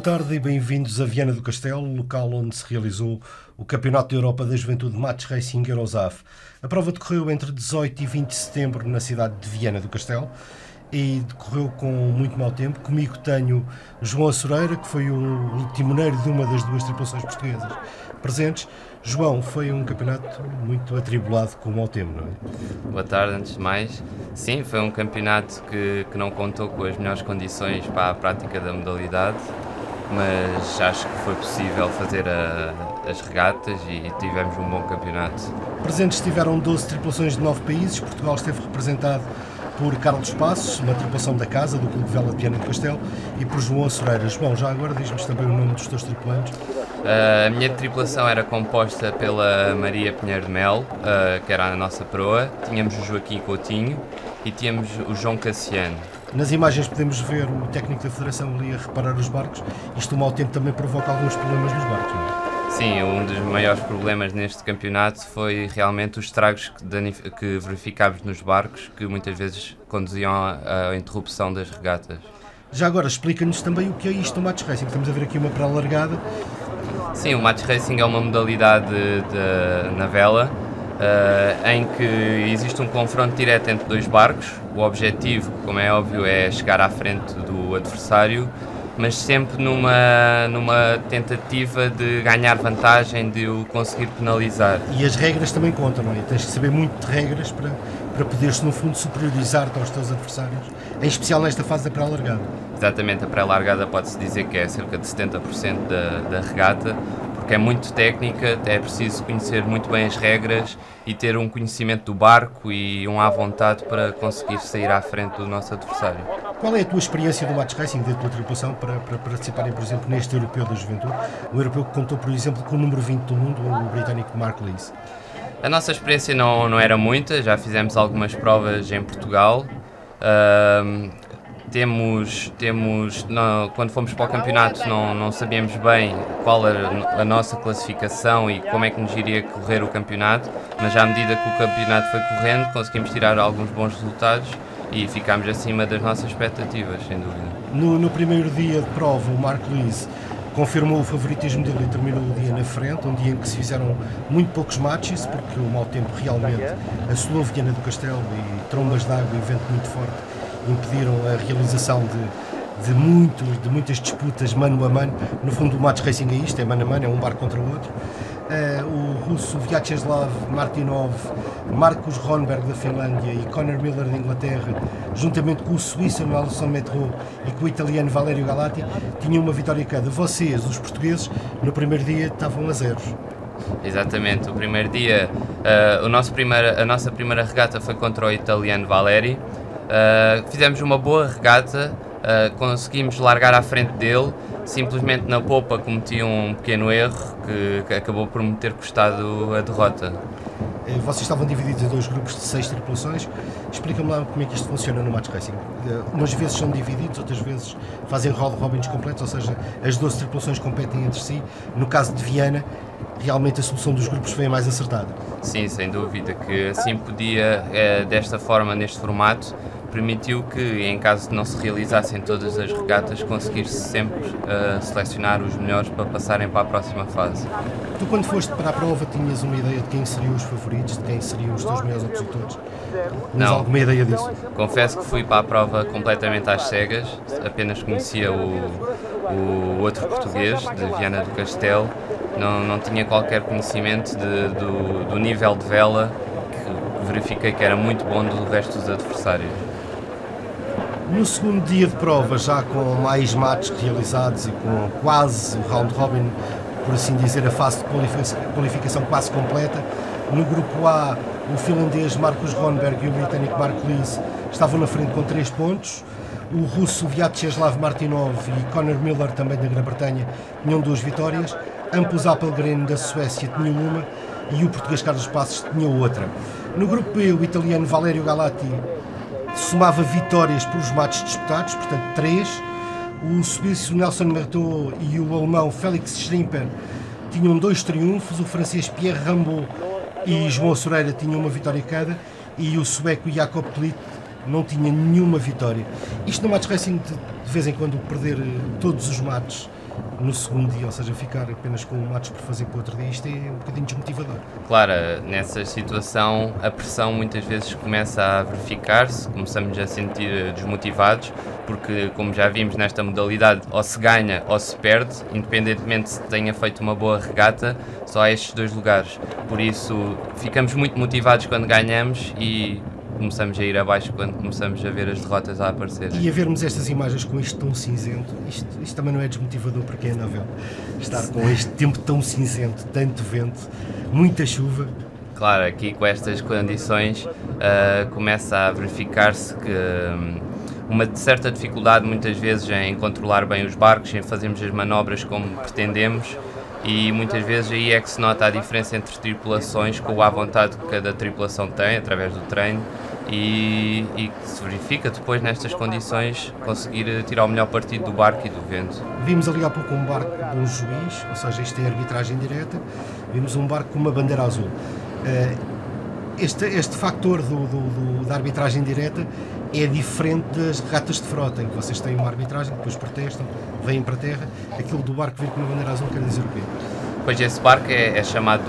Boa tarde e bem-vindos a Viana do Castelo, local onde se realizou o Campeonato da Europa da Juventude Match Racing Eurosaf. A prova decorreu entre 18 e 20 de setembro na cidade de Viana do Castelo e decorreu com muito mau tempo. Comigo tenho João Assureira, que foi o timoneiro de uma das duas tripulações portuguesas presentes. João, foi um campeonato muito atribulado com o mau tempo, não é? Boa tarde, antes de mais. Sim, foi um campeonato que não contou com as melhores condições para a prática da modalidade, mas acho que foi possível fazer as regatas e tivemos um bom campeonato. Presentes estiveram 12 tripulações de 9 países. Portugal esteve representado por Carlos Passos, uma tripulação da casa, do Clube de Vela de Viana do Castelo, e por João Assureira. João, já agora diz-nos também o nome dos teus tripulantes. A minha tripulação era composta pela Maria Pinheiro de Mel, que era a nossa proa, tínhamos o Joaquim Coutinho e tínhamos o João Cassiano. Nas imagens podemos ver o técnico da Federação ali a reparar os barcos. Isto, o mau tempo, também provoca alguns problemas nos barcos, não é? Sim, um dos maiores problemas neste campeonato foi realmente os estragos que verificámos nos barcos, que muitas vezes conduziam à interrupção das regatas. Já agora, explica-nos também o que é isto do Match Racing. Estamos a ver aqui uma pré-largada. Sim, o Match Racing é uma modalidade na vela, em que existe um confronto direto entre dois barcos. O objetivo, como é óbvio, é chegar à frente do adversário, mas sempre numa tentativa de ganhar vantagem, de o conseguir penalizar. E as regras também contam, não é? Tens que saber muito de regras para poderes, no fundo, superiorizar-te aos teus adversários, em especial nesta fase da pré-largada. Exatamente, a pré-largada pode-se dizer que é cerca de 70% da regata, porque é muito técnica, é preciso conhecer muito bem as regras e ter um conhecimento do barco e um à vontade para conseguir sair à frente do nosso adversário. Qual é a tua experiência do Match Racing, da tua tripulação, para participarem, por exemplo, neste Europeu da Juventude? Um europeu que contou, por exemplo, com o número 20 do mundo, o britânico Mark Lees. A nossa experiência não era muita, já fizemos algumas provas em Portugal. Quando fomos para o campeonato não sabíamos bem qual era a nossa classificação e como é que nos iria correr o campeonato, mas à medida que o campeonato foi correndo conseguimos tirar alguns bons resultados e ficámos acima das nossas expectativas, sem dúvida. No primeiro dia de prova, o Mark Lees confirmou o favoritismo dele e terminou o dia na frente, um dia em que se fizeram muito poucos matches, porque o mau tempo realmente assolou Viana do Castelo e trombas de água e vento muito forte impediram a realização de muitas disputas mano a mano. No fundo, o Match Racing é isto, é mano a mano, é um barco contra o outro. O russo Vyacheslav Martinov, Marcus Ronberg da Finlândia e Conor Miller da Inglaterra, juntamente com o suíço Nelson Metro e com o italiano Valerio Galati, tinham uma vitória cada. Vocês, os portugueses, no primeiro dia estavam a zeros. Exatamente, o primeiro dia, a nossa primeira regata foi contra o italiano Valeri. Fizemos uma boa regata, conseguimos largar à frente dele, simplesmente na popa cometi um pequeno erro que acabou por me ter custado a derrota. Vocês estavam divididos em dois grupos de 6 tripulações. Explica-me lá como é que isto funciona no Match Racing. Umas vezes são divididos, outras vezes fazem round-robins completos, ou seja, as 12 tripulações competem entre si. No caso de Viana, realmente a solução dos grupos foi a mais acertada. Sim, sem dúvida, que assim podia, desta forma, neste formato, permitiu que, em caso de não se realizassem todas as regatas, conseguir-se sempre selecionar os melhores para passarem para a próxima fase. Tu, quando foste para a prova, tinhas uma ideia de quem seriam os favoritos, de quem seriam os teus melhores opositores? Tinhas alguma ideia disso? Confesso que fui para a prova completamente às cegas, apenas conhecia o outro português, de Viana do Castelo, não tinha qualquer conhecimento do nível de vela, que verifiquei que era muito bom do resto dos adversários. No segundo dia de prova, já com mais matches realizados e com quase o round-robin, por assim dizer, a fase de qualificação quase completa, no grupo A, o finlandês Marcus Ronberg e o britânico Mark Lees estavam na frente com 3 pontos. O russo Vyacheslav Martinov e Conor Miller, também da Grã-Bretanha, tinham 2 vitórias. Hampus Appelgren, da Suécia, tinham uma e o português Carlos Passos tinha outra. No grupo B, o italiano Valerio Galati somava vitórias pelos matches disputados, portanto 3. O suíço Nelson Mertot e o alemão Felix Schrimper tinham 2 triunfos. O francês Pierre Rambaud e João Assureira tinham uma vitória cada e o sueco Jakob Klitt não tinha nenhuma vitória. Isto no Match Racing, de vez em quando, perder todos os matches no segundo dia, ou seja, ficar apenas com matos por fazer para o outro dia, isto é um bocadinho desmotivador. Claro, nessa situação a pressão muitas vezes começa a verificar-se, começamos a sentir desmotivados, porque como já vimos nesta modalidade, ou se ganha ou se perde, independentemente se tenha feito uma boa regata, só há estes dois lugares. Por isso ficamos muito motivados quando ganhamos e começamos a ir abaixo quando começamos a ver as derrotas a aparecer. E a vermos estas imagens com este tom cinzento, isto também não é desmotivador para quem anda a ver? Estar com este tempo tão cinzento, tanto vento, muita chuva. Claro, aqui com estas condições começa a verificar-se que uma certa dificuldade muitas vezes em controlar bem os barcos, em fazermos as manobras como pretendemos, e muitas vezes aí é que se nota a diferença entre tripulações, com a vontade que cada tripulação tem através do treino, e que se verifica depois nestas condições conseguir tirar o melhor partido do barco e do vento. Vimos ali há pouco um barco de um juiz, ou seja, isto é arbitragem direta, vimos um barco com uma bandeira azul. Este factor da arbitragem direta é diferente das regatas de frota, em que vocês têm uma arbitragem, depois protestam, vêm para a terra. Aquilo do barco vir com uma bandeira azul quer dizer o quê? Pois esse barco é chamado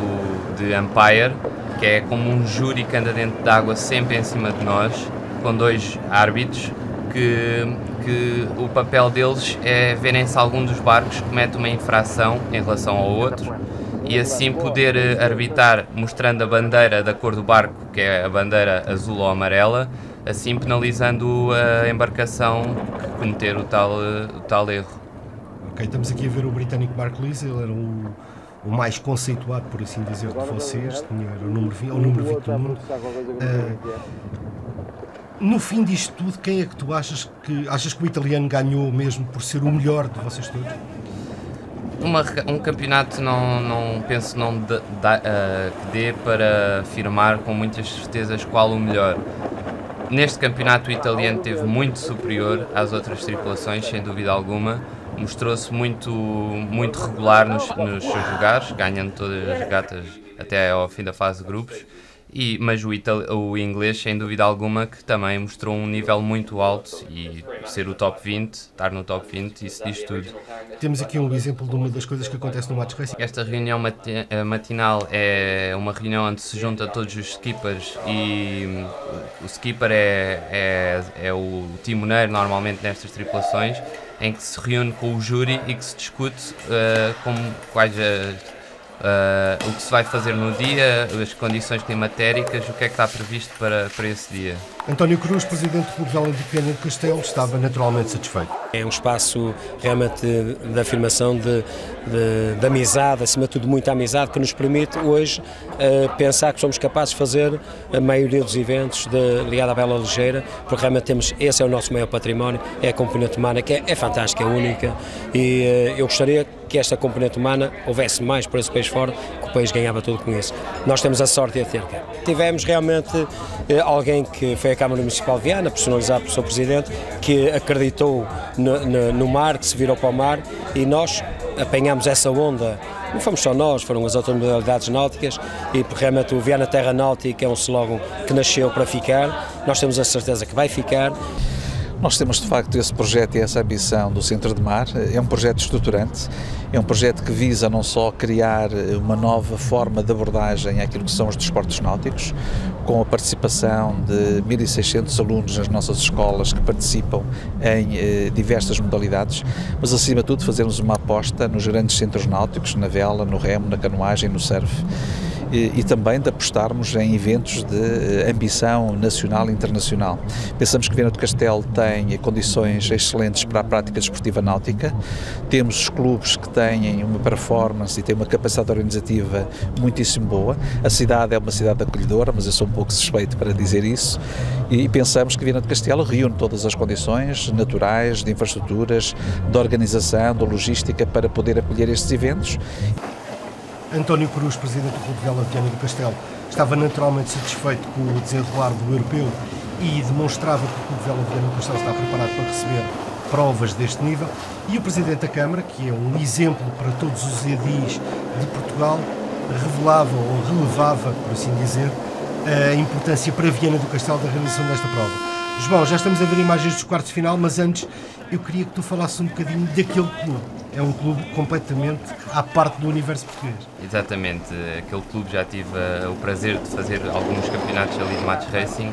de umpire, que é como um júri que anda dentro d'água sempre em cima de nós, com dois árbitros, que o papel deles é verem se algum dos barcos comete uma infração em relação ao outro e assim poder arbitrar mostrando a bandeira da cor do barco, que é a bandeira azul ou amarela, assim penalizando a embarcação que cometer o tal erro. Ok, estamos aqui a ver o britânico Mark Lees, ele era o mais conceituado, por assim dizer, de vocês, era o número 20 do mundo. No fim disto tudo, quem é que tu achas que o italiano ganhou mesmo por ser o melhor de vocês todos? Um campeonato não penso que dê para afirmar com muitas certezas qual o melhor. Neste campeonato o italiano esteve muito superior às outras tripulações, sem dúvida alguma. Mostrou-se muito regular nos seus lugares, ganhando todas as regatas até ao fim da fase de grupos. Mas o inglês, sem dúvida alguma, que também mostrou um nível muito alto e ser o top 20, estar no top 20, isso diz tudo. Temos aqui um exemplo de uma das coisas que acontece no match racing. Esta reunião matinal é uma reunião onde se junta todos os skippers e o skipper é o timoneiro normalmente nestas tripulações, em que se reúne com o júri e que se discute quais o que se vai fazer no dia, as condições climatéricas, o que é que está previsto para esse dia. António Cruz, presidente do Clube Vela de Viana do Castelo, estava naturalmente satisfeito. É um espaço realmente de afirmação, de amizade, acima de tudo muita amizade, que nos permite hoje pensar que somos capazes de fazer a maioria dos eventos ligada à vela ligeira, porque realmente esse é o nosso maior património, é a componente humana, que é fantástica, é única, e eu gostaria que esta componente humana houvesse mais por esse país fora, que o país ganhava tudo com isso. Nós temos a sorte de ter cá. Tivemos realmente alguém que foi à Câmara Municipal de Viana, personalizado pelo seu Presidente, que acreditou no mar, que se virou para o mar, e nós apanhamos essa onda. Não fomos só nós, foram as outras modalidades náuticas, e realmente o Viana Terra Náutica é um slogan que nasceu para ficar. Nós temos a certeza que vai ficar. Nós temos de facto esse projeto e essa ambição do Centro de Mar, é um projeto estruturante, é um projeto que visa não só criar uma nova forma de abordagem àquilo que são os desportos náuticos, com a participação de 1.600 alunos nas nossas escolas que participam em diversas modalidades, mas acima de tudo fazermos uma aposta nos grandes centros náuticos, na vela, no remo, na canoagem, no surf, e também de apostarmos em eventos de ambição nacional e internacional. Pensamos que Viana do Castelo tem condições excelentes para a prática desportiva náutica, temos os clubes que têm uma performance e têm uma capacidade organizativa muitíssimo boa, a cidade é uma cidade acolhedora, mas eu sou um pouco suspeito para dizer isso, e pensamos que Viana do Castelo reúne todas as condições naturais, de infraestruturas, de organização, de logística para poder acolher estes eventos. António Cruz, presidente do Clube Vela de Viana do Castelo, estava naturalmente satisfeito com o desenrolar do europeu e demonstrava que o Clube Vela de Viana do Castelo está preparado para receber provas deste nível, e o presidente da Câmara, que é um exemplo para todos os edis de Portugal, revelava ou relevava, por assim dizer, a importância para Viana do Castelo da realização desta prova. João, já estamos a ver imagens dos quartos de final, mas antes eu queria que tu falasses um bocadinho daquele clube. É um clube completamente à parte do universo português. Exatamente, aquele clube já tive o prazer de fazer alguns campeonatos ali de match racing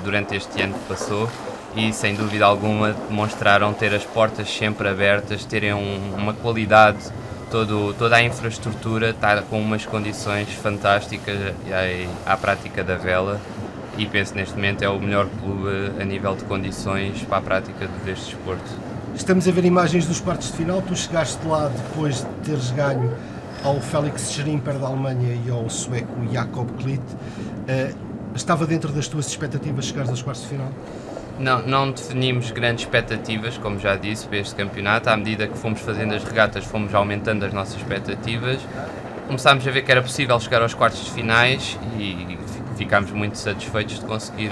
durante este ano que passou e sem dúvida alguma demonstraram ter as portas sempre abertas, terem uma qualidade, toda a infraestrutura está com umas condições fantásticas à prática da vela. E penso neste momento é o melhor clube a nível de condições para a prática deste desporto. Estamos a ver imagens dos quartos de final, tu chegaste lá depois de teres ganho ao Felix Schrimper da Alemanha e ao sueco Jakob Klitt. Estava dentro das tuas expectativas chegares aos quartos de final? Não definimos grandes expectativas, como já disse, para este campeonato. À medida que fomos fazendo as regatas, fomos aumentando as nossas expectativas. Começámos a ver que era possível chegar aos quartos de finais e ficámos muito satisfeitos de conseguir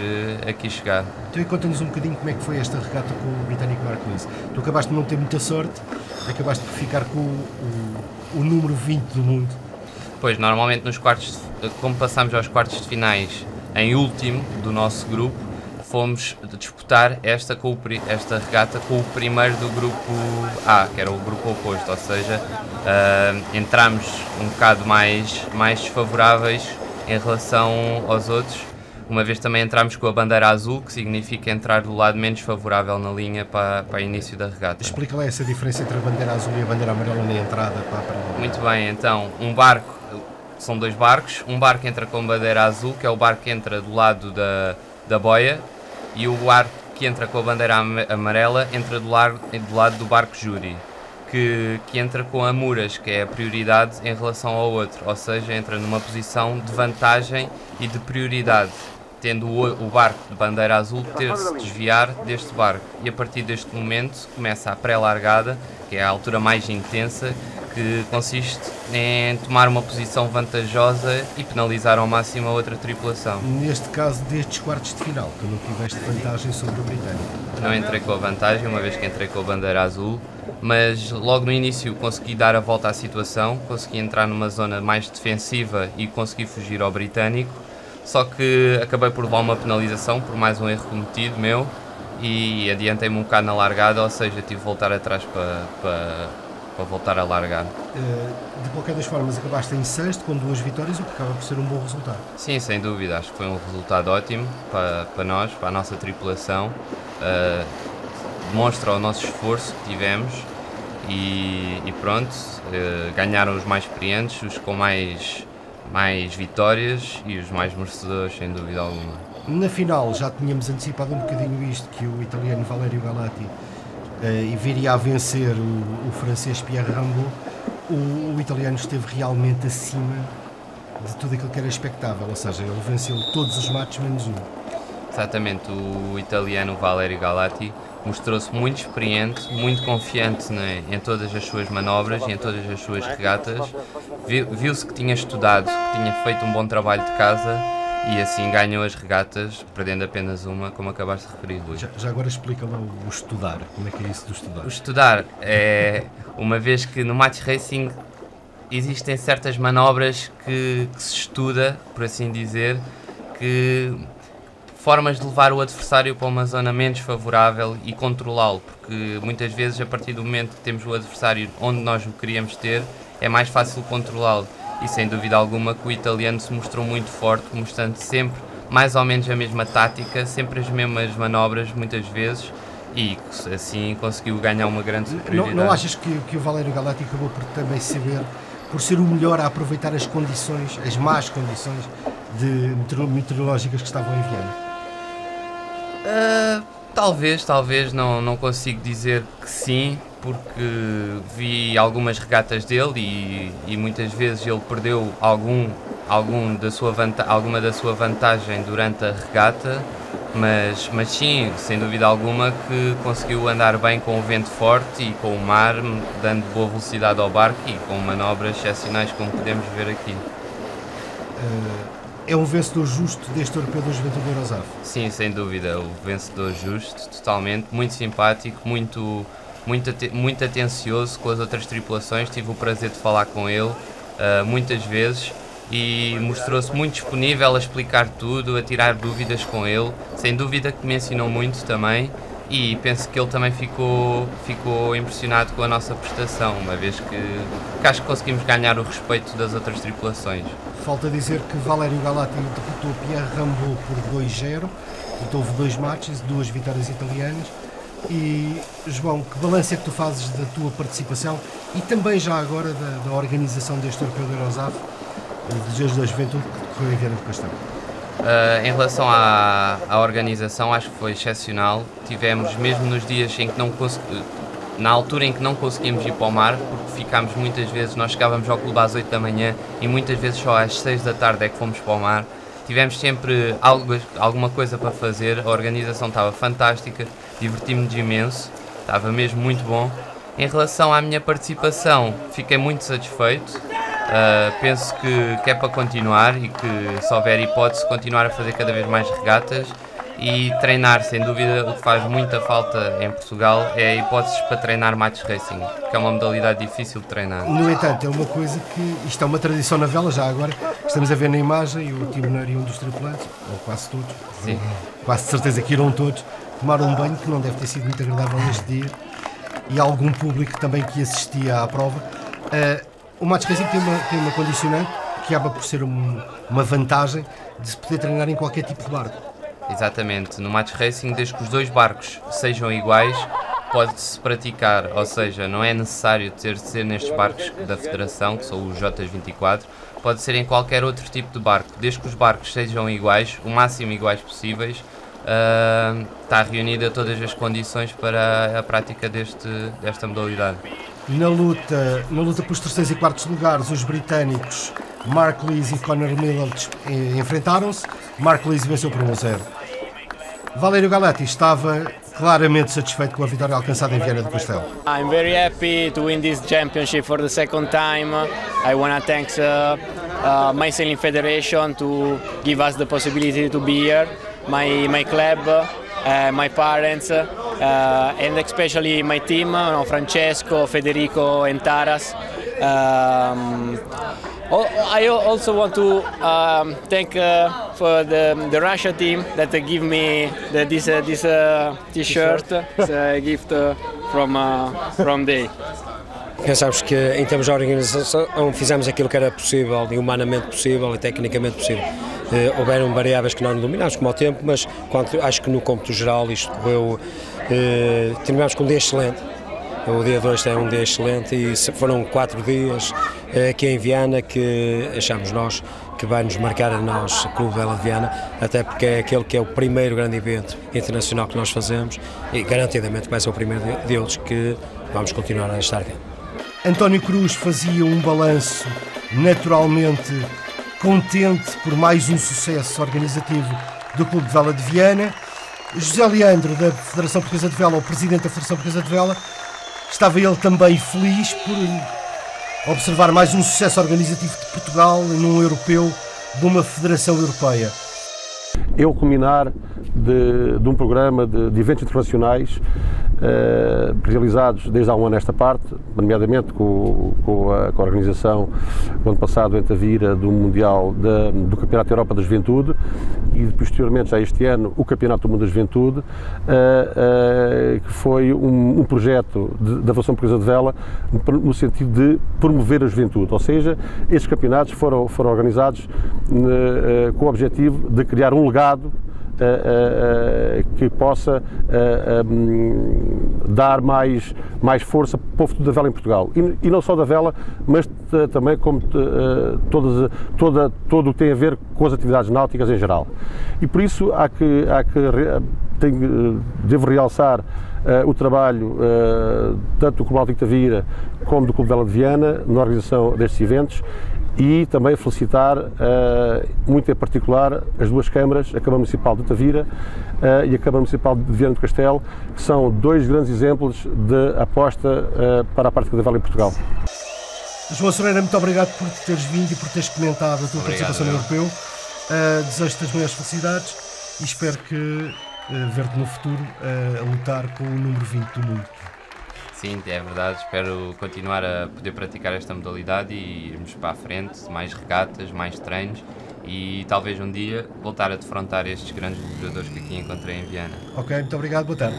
aqui chegar. Então, conta-nos um bocadinho como é que foi esta regata com o britânico Mark Lewis. Tu acabaste de não ter muita sorte, acabaste por ficar com o número 20 do mundo. Pois, normalmente nos quartos, como passámos aos quartos de finais em último do nosso grupo, fomos disputar esta regata com o primeiro do grupo A, que era o grupo oposto, ou seja, entramos um bocado mais desfavoráveis em relação aos outros, uma vez também entramos com a bandeira azul, que significa entrar do lado menos favorável na linha para o início da regata. Explica lá essa diferença entre a bandeira azul e a bandeira amarela na entrada para a parada. Muito bem, então, são dois barcos, um barco entra com a bandeira azul, que é o barco que entra do lado da boia, e o barco que entra com a bandeira amarela entra do lado do barco júri, que entra com a muras, que é a prioridade em relação ao outro, ou seja, entra numa posição de vantagem e de prioridade, tendo o barco de bandeira azul ter de se desviar deste barco. E a partir deste momento começa a pré-largada, que é a altura mais intensa, que consiste em tomar uma posição vantajosa e penalizar ao máximo a outra tripulação. Neste caso, destes quartos de final, tu não tiveste vantagem sobre o britânico? Não entrei com a vantagem, uma vez que entrei com a bandeira azul, mas logo no início consegui dar a volta à situação, consegui entrar numa zona mais defensiva e consegui fugir ao britânico, só que acabei por levar uma penalização por mais um erro cometido meu e adiantei-me um bocado na largada, ou seja, tive de voltar atrás para voltar a largar. De qualquer das formas, acabaste em sexto com 2 vitórias, o que acaba por ser um bom resultado. Sim, sem dúvida, acho que foi um resultado ótimo para nós, para a nossa tripulação. Demonstra o nosso esforço que tivemos e pronto, ganharam os mais experientes, os com mais vitórias e os mais merecedores, sem dúvida alguma. Na final já tínhamos antecipado um bocadinho isto, que o italiano Valerio Galati viria a vencer o francês Pierre Rambaud. O italiano esteve realmente acima de tudo aquilo que era expectável, ou seja, ele venceu todos os matches menos um. Exatamente, o italiano Valerio Galati mostrou-se muito experiente, muito confiante em todas as suas manobras e em todas as suas regatas. Viu-se que tinha estudado, que tinha feito um bom trabalho de casa e assim ganhou as regatas, perdendo apenas uma, como acabaste de referir, Luís. Já agora explica lá o estudar, como é que é isso do estudar? O estudar é, uma vez que no match racing existem certas manobras que se estuda, por assim dizer, que formas de levar o adversário para uma zona menos favorável e controlá-lo, porque muitas vezes a partir do momento que temos o adversário onde nós o queríamos ter, é mais fácil controlá-lo. E sem dúvida alguma que o italiano se mostrou muito forte, mostrando sempre mais ou menos a mesma tática, sempre as mesmas manobras muitas vezes, e assim conseguiu ganhar uma grande superioridade. Não achas que o Valerio Galati acabou por também por ser o melhor a aproveitar as condições, as más condições meteorológicas que estavam em Viena? Talvez, não consigo dizer que sim, porque vi algumas regatas dele e muitas vezes ele perdeu alguma da sua vantagem durante a regata, mas sim, sem dúvida alguma que conseguiu andar bem com o vento forte e com o mar, dando boa velocidade ao barco e com manobras excepcionais como podemos ver aqui. É um vencedor justo deste Europeu da Juventude Eurosaf? Sim, sem dúvida, o vencedor justo, totalmente, muito simpático, muito atencioso com as outras tripulações. Tive o prazer de falar com ele muitas vezes e mostrou-se muito disponível a explicar tudo, a tirar dúvidas com ele. Sem dúvida que me ensinou muito também, e penso que ele também ficou impressionado com a nossa prestação, uma vez que acho que conseguimos ganhar o respeito das outras tripulações. Falta dizer que Valério Galati derrotou Pierre Rambaud por 2-0, e houve 2 matches, 2 vitórias italianas. E, João, que balanço é que tu fazes da tua participação e também já agora da organização deste Europeu de Eurosaf, dos Dias da Juventude, que decorreu em Viana do Castelo? Em relação à organização, acho que foi excepcional. Tivemos, mesmo nos dias em que na altura em que não conseguimos ir para o mar, porque ficámos muitas vezes, nós chegávamos ao clube às 8 da manhã e muitas vezes só às 6 da tarde é que fomos para o mar. Tivemos sempre alguma coisa para fazer, a organização estava fantástica, divertimos-nos imenso, estava mesmo muito bom. Em relação à minha participação, fiquei muito satisfeito. Penso que é para continuar e que, se houver hipótese, continuar a fazer cada vez mais regatas e treinar. Sem dúvida, o que faz muita falta em Portugal é hipóteses para treinar match racing, que é uma modalidade difícil de treinar. No entanto, é uma coisa que, isto é uma tradição na vela, já agora estamos a ver na imagem, e o Tiboneiro e um dos tripulantes, ou quase todos, sim, quase de certeza que irão todos, tomaram um banho que não deve ter sido muito agradável neste dia, e algum público também que assistia à prova. O match racing tem uma condicionante que acaba por ser uma vantagem de se poder treinar em qualquer tipo de barco. Exatamente, no match racing, desde que os 2 barcos sejam iguais, pode-se praticar, ou seja, não é necessário ter de ser nestes barcos da Federação, que são os J24, pode ser em qualquer outro tipo de barco, desde que os barcos sejam iguais, o máximo iguais possíveis. Está reunida todas as condições para a prática desta modalidade. Na luta pelos terceiros e quartos lugares, os britânicos Mark Lees e Conor Miller enfrentaram-se. Mark Lees venceu por 1-0. Valério Galati estava claramente satisfeito com a vitória alcançada em Viana do Castelo. I'm very happy to win this championship for the second time. I want to thank my Sailing Federation to give us the possibility to be here, my club, my parents, and especially my team, Francesco, Federico and Taras. I also want to thank for the Russia team that give me this T-shirt. It's a gift from they. Pensámos que, em termos de organização, fizemos aquilo que era possível, e humanamente possível e tecnicamente possível. Houveram variáveis que não dominámos, como ao tempo, mas acho que no cômputo geral isto correu. Terminámos com um dia excelente. O dia 2 é um dia excelente e foram 4 dias aqui em Viana que achamos nós que vai nos marcar a nós, Clube Vela de Viana, até porque é aquele que é o primeiro grande evento internacional que nós fazemos e garantidamente vai ser o primeiro deles que vamos continuar a estar aqui. António Cruz fazia um balanço naturalmente contente por mais um sucesso organizativo do Clube de Vela de Viana. José Leandro, da Federação Portuguesa de Vela, o presidente da Federação Portuguesa de Vela, estava ele também feliz por observar mais um sucesso organizativo de Portugal num europeu de uma federação europeia. É o culminar de um programa de eventos internacionais realizados desde há um ano nesta parte, nomeadamente com a organização do ano passado em Tavira do Mundial do Campeonato da Europa da Juventude e posteriormente já este ano o Campeonato do Mundo da Juventude, que foi um projeto da Federação Portuguesa de Vela no sentido de promover a juventude, ou seja, estes campeonatos foram organizados com o objetivo de criar um legado que possa dar mais força para o futuro da vela em Portugal. E não só da vela, mas também como todo o que tem a ver com as atividades náuticas em geral. E por isso devo realçar o trabalho tanto do Clube Náutico de Tavira como do Clube Vela de Viana na organização destes eventos e também felicitar muito em particular as duas câmaras, a Câmara Municipal de Tavira e a Câmara Municipal de Viana do Castelo, que são dois grandes exemplos de aposta para a prática da vela em Portugal. João Soreira, muito obrigado por teres vindo e por teres comentado a tua participação no Europeu. Desejo-te as maiores felicidades e espero que ver-te no futuro a lutar com o número 20 do mundo. Sim, é verdade. Espero continuar a poder praticar esta modalidade e irmos para a frente, mais regatas, mais treinos e talvez um dia voltar a defrontar estes grandes jogadores que aqui encontrei em Viana. Ok, muito obrigado, boa tarde.